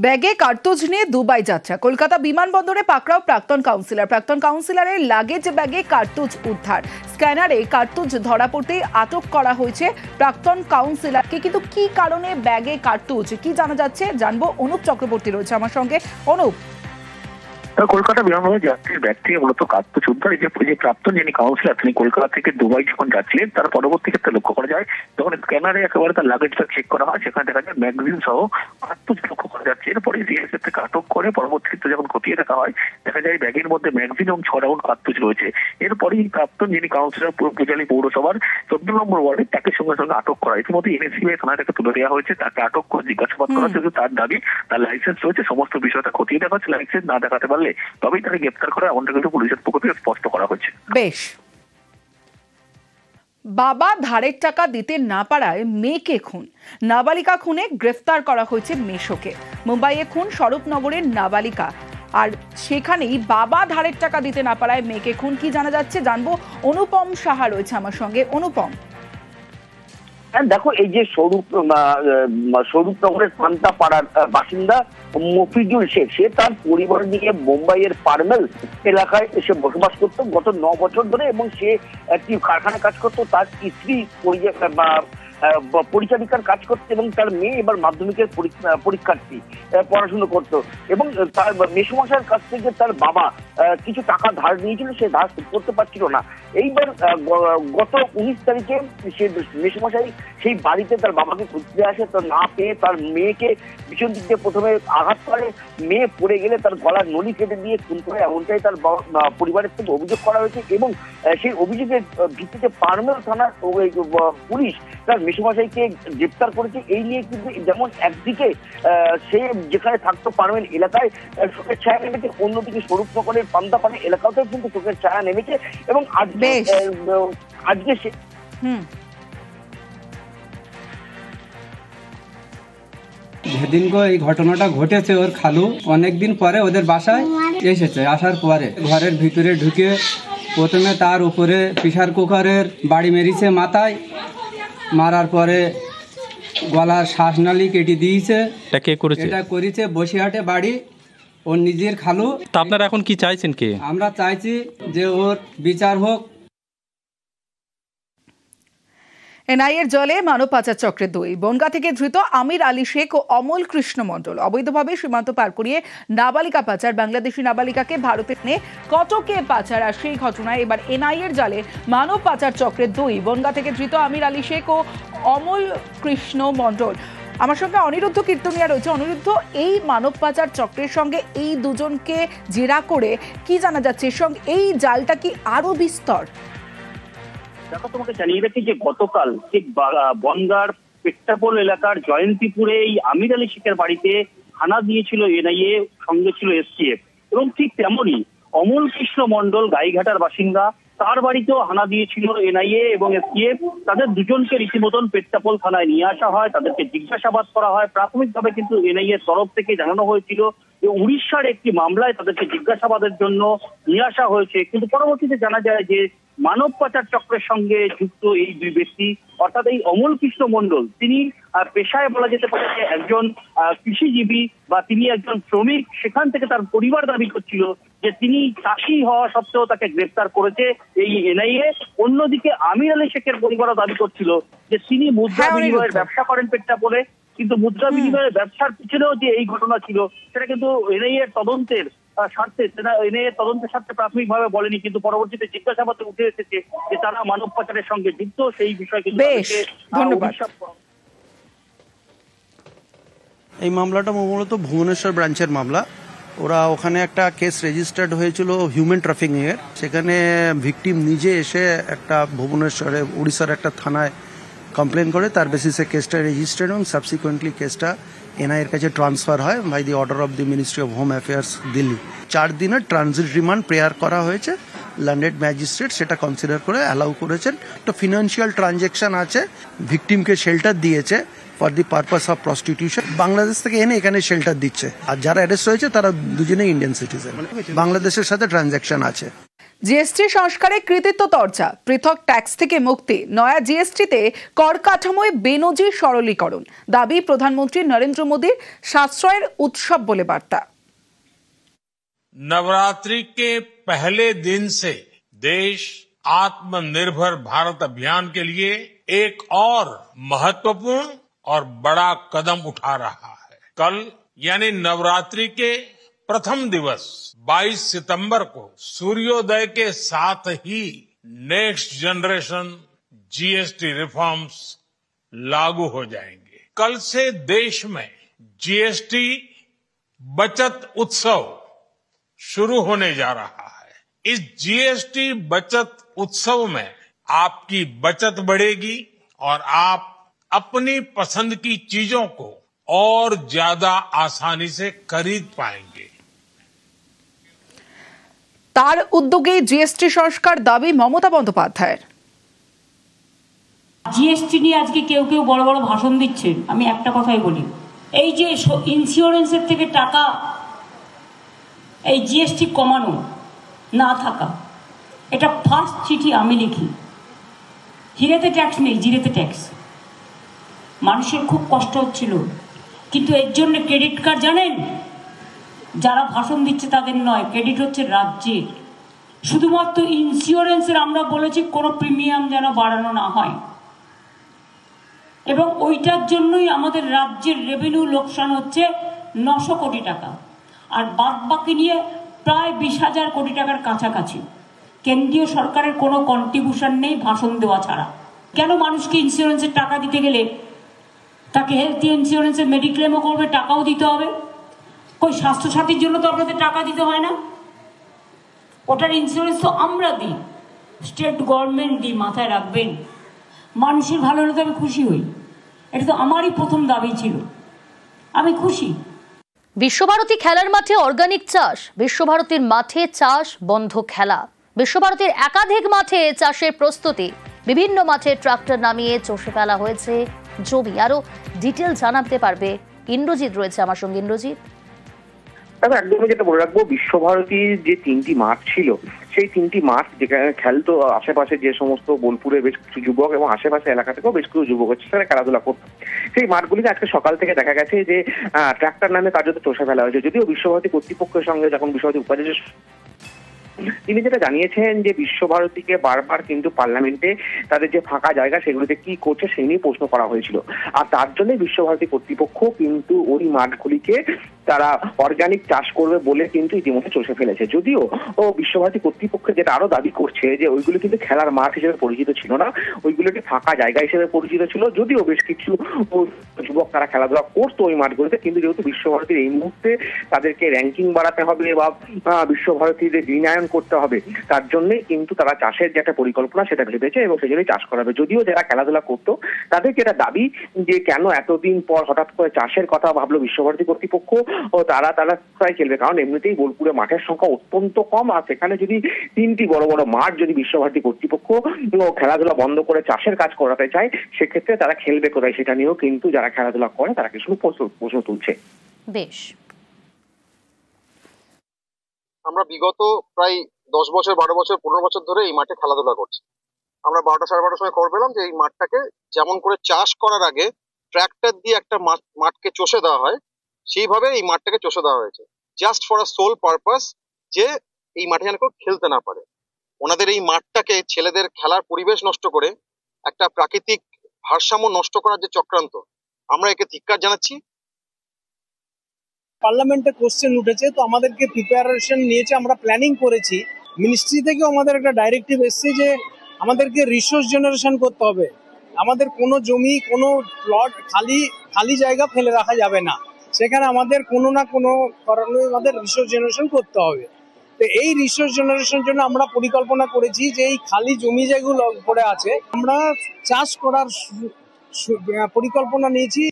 ব্যাগে কার্তুজ নিয়ে দুবাই যাত্রা। কলকাতা বিমানবন্দরে পাকড়াও প্রাক্তন কাউন্সিলরের লাগেজ ব্যাগে কার্তুজ উদ্ধার। স্ক্যানারে কার্তুজ ধরা পড়তেই আটক করা হয়েছে প্রাক্তন কাউন্সিলরকে। কিন্তু কি কারণে ব্যাগে কার্তুজ, কি জানা যাচ্ছে জানবো। অনুপ চক্রবর্তী রয়েছে আমার সঙ্গে। অনুপ, কলকাতা বিমানবন্দরে যাত্রীর ব্যাগ থেকে মূলত কার্তুজ উদ্ধার। এই যে প্রাক্তন যিনি কাউন্সিলর তিনি কলকাতা থেকে দুবাই যখন যাচ্ছিলেন তার পরবর্তী ক্ষেত্রে লক্ষ্য করা যায় যখন স্ক্যানারে একেবারে তার লাগেজটা চেক করা হয় সেখানে দেখা যায় ম্যাগাজিন সহ কার্তুজ লক্ষ্য করা যাচ্ছে। এরপরে সিএসএফ থেকে আটক করে পরবর্তী ক্ষেত্রে যখন খতিয়ে দেখা হয় দেখা যায় ব্যাগের মধ্যে ম্যাগাজিন এবং 6 রাউন্ড কার্তুজ রয়েছে। এরপরেই প্রাক্তন যিনি কাউন্সিলর পূজালী পৌরসভার 14 নম্বর ওয়ার্ডে তাকে সঙ্গে সঙ্গে আটক করা। ইতিমধ্যে এনএসিআই থানায় তাকে তুলে দেওয়া হয়েছে। তাকে আটক করে জিজ্ঞাসাবাদ করা হচ্ছে। তার দাবি তার লাইসেন্স রয়েছে, সমস্ত বিষয়টা খতিয়ে দেখা হচ্ছে। লাইসেন্স না দেখাতে পারলে তবেই তাকে গ্রেফতার করা, এমনটা কিন্তু পুলিশের পক্ষ থেকে স্পষ্ট করা হয়েছে। বেশ। বাবা ধারের টাকা দিতে না পারায় মেয়েকে খুন, নাবালিকা খুনে গ্রেফতার করা হয়েছে মেশোকে। মুম্বাইয়ে খুন স্বরূপনগরের নাবালিকা, আর সেখানেই বাবা ধারের টাকা দিতে না পারায় মেয়েকে খুন। কি জানা যাচ্ছে জানবো। অনুপম সাহা রয়েছে আমার সঙ্গে। অনুপম, দেখো, এই যে স্বরূপনগরের পান্তাপাড়ার বাসিন্দা মফিজুল শেখ, সে তার পরিবার নিয়ে মুম্বাইয়ের পারমেল এলাকায় এসে বসবাস করতো গত 9 বছর ধরে, এবং সে একটি কারখানায় কাজ করতো। তার স্ত্রী পরিচারিকার কাজ করতে, এবং তার মেয়ে এবার মাধ্যমিকের পরীক্ষার্থী, পড়াশুনো করতো। এবং তার মেসোমশাইয়ের কাছ থেকে তার বাবা কিছু টাকা ধার নিয়েছিল, সে ধার শোধ করতে পারছিল না। এইবার গত 19 তারিখে সে মেসোমশাই সেই বাড়িতে তার বাবাকে খুঁজতে আসে। তো না পেয়ে তার মেয়েকে পিছন দিক দিয়ে প্রথমে আঘাত করে, মেয়ে পড়ে গেলে তার গলার নলি কেটে দিয়ে খুন করে, এমনটাই তার পরিবারের থেকে অভিযোগ করা হয়েছে। এবং সেই অভিযোগের ভিত্তিতে পারমেল থানার পুলিশ তার মেসোমশাইকে গ্রেপ্তার করেছে। এই নিয়ে কিন্তু যেমন একদিকে সে যেখানে থাকতো পারমেল এলাকায় শোকের ছায়া নেমেছে, অন্যদিকে স্বরূপনগরের পান্তাপাড়া এলাকাতেও কিন্তু শোকের ছায়া নেমেছে। এবং আজকে সে যেদিনকে এই ঘটনাটা ঘটেছে, ওর খালু অনেকদিন পরে ওদের বাসায় এসেছে। আসার পরে ঘরের ভিতরে ঢুকে প্রথমে তার উপরে প্রেসার কুকারের বাড়ি মেরেছে মাথায়, মারার পরে গলার শ্বাসনালী কেটে দিয়েছে। এটা করেছে বসিরহাটে বাড়ি, ওর নিজের খালু। তা আপনারা এখন কি চাইছেন? কি আমরা চাইছি যে ওর বিচার হোক। এনআইএর জলে মানব পাচার চক্রের 2 বনগাঁ থেকে ধৃত আমির আলী শেখ ও অমল কৃষ্ণ মণ্ডল। অবৈধভাবে সীমান্ত পার করিয়ে নাবালিকা পাচার, বাংলাদেশি নাবালিকাকে ভারতে এনে কটকে পাচার। আর সেই ঘটনায় এবার এনআইএর জালে মানব পাচার চক্রের 2 বনগাঁ থেকে ধৃত আমির আলী শেখ ও অমল কৃষ্ণ মণ্ডল। আমার সঙ্গে অনিরুদ্ধ কীর্তনিয়া রয়েছে। অনিরুদ্ধ, এই মানব পাচার চক্রের সঙ্গে এই দুজনকে জেরা করে কি জানা যাচ্ছে? সঙ্গে এই জালটা কি আরো বিস্তর? দেখো, তোমাকে জানিয়ে রাখি যে গতকাল ঠিক বনগাঁর পেট্টাপোল এলাকার জয়ন্তীপুরে এই আমির আলী শেখের বাড়িতে হানা দিয়েছিল এনআইএ, সঙ্গে ছিল এসটিএফ। এবং ঠিক তেমনই অমল কৃষ্ণ মণ্ডল গাইঘাটার বাসিন্দা, তার বাড়িতেও হানা দিয়েছিল এনআইএ এবং এসটিএফ। তাদের দুজনকে রীতিমতন পেট্টাপোল থানায় নিয়ে আসা হয়, তাদেরকে জিজ্ঞাসাবাদ করা হয়। প্রাথমিকভাবে কিন্তু এনআইএর তরফ থেকে জানানো হয়েছিল যে উড়িষ্যার একটি মামলায় তাদেরকে জিজ্ঞাসাবাদের জন্য নিয়ে আসা হয়েছে। কিন্তু পরবর্তীতে জানা যায় যে মানব পাচার চক্রের সঙ্গে যুক্ত এই 2 ব্যক্তি, অর্থাৎ এই অমল কৃষ্ণ মণ্ডল, তিনি পেশায় বলা যেতে পারে যে একজন কৃষিজীবী বা তিনি একজন শ্রমিক। সেখান থেকে তার পরিবার দাবি করছিল যে তিনি চাষি হওয়া সত্ত্বেও তাকে গ্রেফতার করেছে এই এনআইএ। অন্যদিকে আমির আলী শেখের পরিবারও দাবি করছিল যে তিনি মুদ্রা বিনিময়ের ব্যবসা করেন পেট্টাপোলে, কিন্তু মুদ্রা বিনিময়ের ব্যবসার পিছনেও যে এই ঘটনা ছিল সেটা কিন্তু এনআইএর তদন্তের স্বার্থে প্রাথমিকভাবে বলেনি। কিন্তু পরবর্তীতে জিজ্ঞাসাবাদে উঠে এসেছে যে তারা মানব পাচারের সঙ্গে যুক্ত। সেই বিষয়ে কিন্তু এই মামলাটা মূলত ভুবনেশ্বর ব্রাঞ্চের মামলা। ওরা ওখানে একটা কেস রেজিস্টার্ড হয়েছিল হিউম্যান ট্রাফিকিং এর। সেখানে ভিকটিম নিজে এসে একটা ভুবনেশ্বরে উড়িষ্যার একটা থানায় কমপ্লেন করে, তার বেসিসে কেসটা রেজিস্টার্ড এবং সাবসিকুয়েন্টলি কেসটা এনআইএর কাছে ট্রান্সফার হয় by the order of the ministry of home affairs Delhi. 4 দিনের ট্রানজিট রিমান্ড প্রেয়ার করা হয়েছে। ল্যান্ডেড ম্যাজিস্ট্রেট সেটা কনসিডার করে অ্যালাউ করেছেন। তো ফিনান্সিয়াল ট্রানজ্যাকশন আছে, ভিকটিমকে শেল্টার দিয়েছে for the purpose of prostitution. Bangladesh থেকে এনে এখানে শেল্টার দিচ্ছে। আর যারা অ্যারেস্ট হয়েছে তারা দুজনেই ইন্ডিয়ান সিটিজেন, বাংলাদেশের সাথে ট্রানজ্যাকশন আছে। জিএসটি সংস্কারে কৃতিত্ব চর্চা, পৃথক ট্যাক্স থেকে মুক্তি, নয়া জিএসটিতে কর কাঠামোয় বেনজির সরলীকরণ, দাবি প্রধানমন্ত্রী নরেন্দ্র মোদীর সাশ্রয়ের উৎসব বলে বার্তা। नवरात्रि के पहले दिन से देश आत्मनिर्भर भारत अभियान के लिए एक और महत्वपूर्ण और बड़ा कदम उठा रहा है। कल यानी नवरात्रि के प्रथम दिवस 22 सितंबर को सूर्योदय के साथ ही नेक्स्ट जनरेशन जीएसटी रिफॉर्म्स लागू हो जाएंगे। कल से देश में जीएसटी बचत उत्सव शुरू होने जा रहा है। इस जीएसटी बचत उत्सव में आपकी बचत बढ़ेगी और आप अपनी पसंद की चीजों को और ज्यादा आसानी से खरीद पाएंगे। তার উদ্যোগে জিএসটি সংস্কার দাবি মমতা বন্দ্যোপাধ্যায়ের। জিএসটি নিয়ে আজকে কেউ কেউ বড় বড় ভাষণ দিচ্ছেন, আমি একটা কথাই বলি, এই যে ইন্স্যুরেন্সের থেকে টাকা, এই জিএসটি কমানো না থাকা, এটা ফার্স্ট চিঠি আমি লিখি। হিরেতে ট্যাক্স নেই, জিরেতে ট্যাক্স। মানুষের খুব কষ্ট হচ্ছিল, কিন্তু এর জন্য ক্রেডিট কার্ড জানেন, যারা ভাষণ দিচ্ছে তাদের নয়, ক্রেডিট হচ্ছে রাজ্যের। শুধুমাত্র ইন্স্যুরেন্সের আমরা বলেছি কোনো প্রিমিয়াম যেন বাড়ানো না হয়, এবং ওইটার জন্যই আমাদের রাজ্যের রেভিনিউ লোকসান হচ্ছে 900 কোটি টাকা, আর বাদ বাকি নিয়ে প্রায় 20,000 কোটি টাকার কাছাকাছি। কেন্দ্রীয় সরকারের কোনো কন্ট্রিবিউশন নেই ভাষণ দেওয়া ছাড়া। কেন মানুষকে ইন্স্যুরেন্সের টাকা দিতে গেলে তাকে হেলথ ইন্স্যুরেন্সের মেডিক্লেমও করবে, টাকাও দিতে হবে? কই স্বাস্থ্যসাথীর জন্য তো আপনাদের টাকা দিতে হয় না? ওটার ইন্স্যুরেন্স তো আমরা দিই, স্টেট গভর্নমেন্ট দিই, মাথায় রাখবেন। মানুষের ভালো হলে তো আমি খুশি হই, এটা তো আমারই প্রথম দাবি ছিল, আমি খুশি। বিশ্বভারতী খেলার মাঠে অর্গানিক চাষ, বিশ্বভারতীর মাঠে চাষ বন্ধ খেলা। বিশ্বভারতীর একাধিক মাঠে চাষের প্রস্তুতি, বিভিন্ন মাঠে ট্রাক্টর নামিয়ে চষে ফেলা হয়েছে জমি। আরো ডিটেল জানাতে পারবে ইন্দ্রজিৎ, রয়েছে আমার সঙ্গে। ইন্দ্রজিৎ, একদমই যেটা বলে রাখবো, বিশ্বভারতীর যে 3টি মাঠ ছিল, সেই 3টি মাঠ যেখানে খেলতো, আশেপাশে যে সমস্ত বোলপুরে বেশ কিছু যুবক এবং আশেপাশে এলাকা থেকেও বেশ কিছু যুবক হচ্ছে সেখানে খেলাধুলা করতো, সেই মাঠগুলিতে আজকে সকাল থেকে দেখা গেছে যে ট্রাক্টর নামে কার্যত চষে ফেলা হয়েছে। যদিও বিশ্বভারতী কর্তৃপক্ষের সঙ্গে যখন বিশ্বভারতী উপাচার্য তিনি যেটা জানিয়েছেন যে বিশ্বভারতীকে বারবার কিন্তু পার্লামেন্টে তাদের যে ফাঁকা জায়গা সেগুলিতে কি করছে সেই নিয়ে প্রশ্ন করা হয়েছিল, আর তার জন্য বিশ্বভারতী কর্তৃপক্ষ কিন্তু ওই মাঠগুলিকে তারা অর্গানিক চাষ করবে বলে কিন্তু ইতিমধ্যে চষে ফেলেছে। যদিও বিশ্বভারতী কর্তৃপক্ষ যেটা আরো দাবি করছে যে ওইগুলো কিন্তু খেলার মাঠ হিসেবে পরিচিত ছিল না, ওইগুলোকে ফাঁকা জায়গা হিসেবে পরিচিত ছিল। যদিও বেশ কিছু যুবক তারা খেলাধুলা করতো ওই মাঠগুলিতে, কিন্তু যেহেতু বিশ্বভারতীর এই মুহূর্তে তাদেরকে র্যাঙ্কিং বাড়াতে হবে বা বিশ্বভারতীর বিনায়ন করতে হবে, তার জন্যই কিন্তু তারা চাষের যে একটা পরিকল্পনা সেটা ভেবেছে এবং সেই জন্যই চাষ করাবে। যদিও যারা খেলাধুলা করতো তাদের যেটা দাবি যে কেন এতদিন পর হঠাৎ করে চাষের কথা ভাবলো বিশ্বভারতী কর্তৃপক্ষ, ও তারা প্রায় খেলবে, কারণ এমনিতেই বোলপুরে মাঠের সংখ্যা অত্যন্ত কম, আর সেখানে যদি 3টি বড় বড় মাঠ যদি বিশ্বভারতী কর্তৃপক্ষ খেলাধুলা বন্ধ করে চাষের কাজ করাতে চায়, সেক্ষেত্রে তারা খেলবে কোথায়, সেটা নিয়েও কিন্তু যারা খেলাধুলা করে তারা কিছু প্রশ্ন তুলছে। বেশ, আমরা বিগত প্রায় 10 বছর 12 বছর 15 বছর ধরে এই মাঠে খেলাধুলা করছি। আমরা 12টা সাড়ে 12টার সময় খবর পেলাম যে এই মাঠটাকে যেমন করে চাষ করার আগে ট্র্যাক্টর দিয়ে একটা মাঠকে চষে দেওয়া হয়, সেইভাবে এই মাঠটাকে চষে দেওয়া হয়েছে, just for a sole purpose যে এই মাঠে যেন কেউ খেলতে না পারে। ওনাদের এই মাঠটাকে ছেলেদের খেলার পরিবেশ নষ্ট করে একটা প্রাকৃতিক ভারসাম্য নষ্ট করার যে চক্রান্ত, আমরা একে ধিক্কার জানাচ্ছি। পার্লামেন্টে কোশ্চেন উঠেছে, তো আমাদেরকে প্রিপারেশন নিয়েছে, আমরা প্ল্যানিং করেছি। মিনিস্ট্রি থেকে আমাদের একটা ডাইরেক্টিভ এসছে যে আমাদেরকে রিসোর্স জেনারেশন করতে হবে, আমাদের কোনো জমি কোনো প্লট খালি জায়গা ফেলে রাখা যাবে না, সেখানে আমাদের কোনো না কোনো কারণে আমাদের রিসোর্স জেনারেশন করতে হবে। তো এই রিসোর্স জেনারেশনের জন্য আমরা পরিকল্পনা করেছি যে এই খালি জমি যেগুলো পড়ে আছে আমরা চাষ করার পরিকল্পনা নিয়েছি।